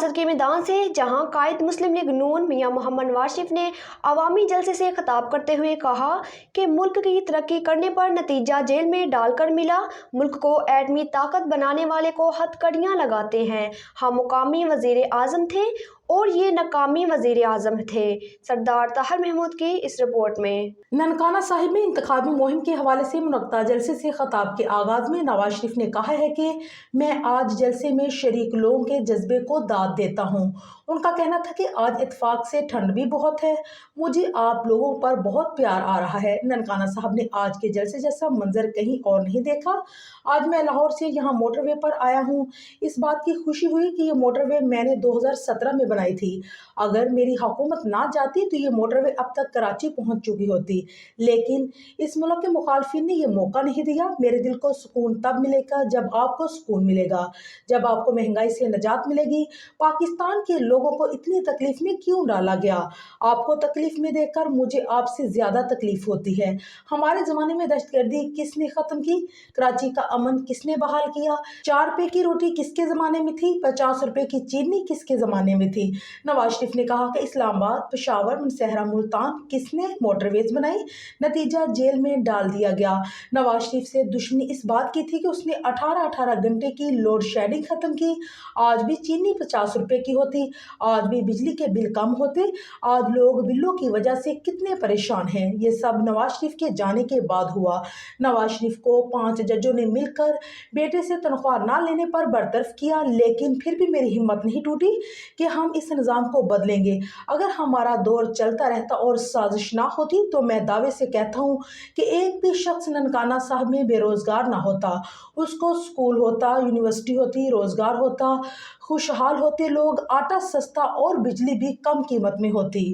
सियासत के मैदान से, जहां कायद मुस्लिम लीग नून मियां मोहम्मद नवाज शरीफ ने अवामी जलसे से खिताब करते हुए कहा कि मुल्क की तरक्की करने पर नतीजा जेल में डालकर मिला। मुल्क को एटमी ताकत बनाने वाले को हथकड़ियां लगाते हैं। हम मुकामी वजीर आजम थे और ये नाकामी वजीर आजम थे। सरदार ताहिर महमूद की इस रिपोर्ट में। ननकाना साहिब में इंतखाबी मुहिम के हवाले से मुनक्ता जलसे से खिताब के आगाज में नवाज शरीफ ने कहा है कि मैं आज जलसे में शरीक लोगों के जज्बे को दाद देता हूँ। उनका कहना था कि आज इत्तेफाक से ठंड भी बहुत है, मुझे आप लोगों पर बहुत प्यार आ रहा है। ननकाना साहब ने आज के जलसे जैसा मंजर कहीं और नहीं देखा। आज मैं लाहौर से यहाँ मोटरवे पर आया हूँ। इस बात की खुशी हुई कि ये मोटरवे मैंने 2017 में बनाई थी। अगर मेरी हुकूमत ना जाती तो ये मोटरवे अब तक कराची पहुंच चुकी होती, लेकिन इस मुल्क के मुखालफिन ने ये मौका नहीं दिया। मेरे दिल को सुकून तब मिलेगा जब आपको सुकून मिलेगा, जब आपको महंगाई से निजात मिलेगी। पाकिस्तान के लोगों को इतनी तकलीफ में क्यों डाला गया? आपको तकलीफ में देखकर मुझे आपसे ज्यादा तकलीफ होती है। हमारे जमाने में दहशतगर्दी किसने खत्म की? कराची का अमन किसने बहाल किया? 4 रुपए की रोटी किसके जमाने में थी? 50 रुपए की चीनी किसके जमाने में थी? नवाज शरीफ ने कहा कि इस्लामाबाद, पेशावर, मुनसेहरा, मुल्तान किसने मोटरवेज बनाई? नतीजा जेल में डाल दिया गया। नवाज शरीफ से दुश्मनी इस बात की थी कि उसने 18-18 घंटे की लोड शेडिंग खत्म की। आज भी चीनी 50 रुपए की होती, आज भी बिजली के बिल कम होते। आज लोग बिलों की वजह से कितने परेशान हैं। ये सब नवाज शरीफ के जाने के बाद हुआ। नवाज शरीफ को 5 जजों ने मिलकर बेटे से तनख्वाह ना लेने पर बरतरफ किया, लेकिन फिर भी मेरी हिम्मत नहीं टूटी कि हम इस निज़ाम को बदलेंगे। अगर हमारा दौर चलता रहता और साजिश ना होती तो मैं दावे से कहता हूँ कि एक भी शख्स ननकाना साहब में बेरोजगार ना होता। उसको स्कूल होता, यूनिवर्सिटी होती, रोजगार होता, खुशहाल होते लोग, आटा सस्ता और बिजली भी कम कीमत में होती।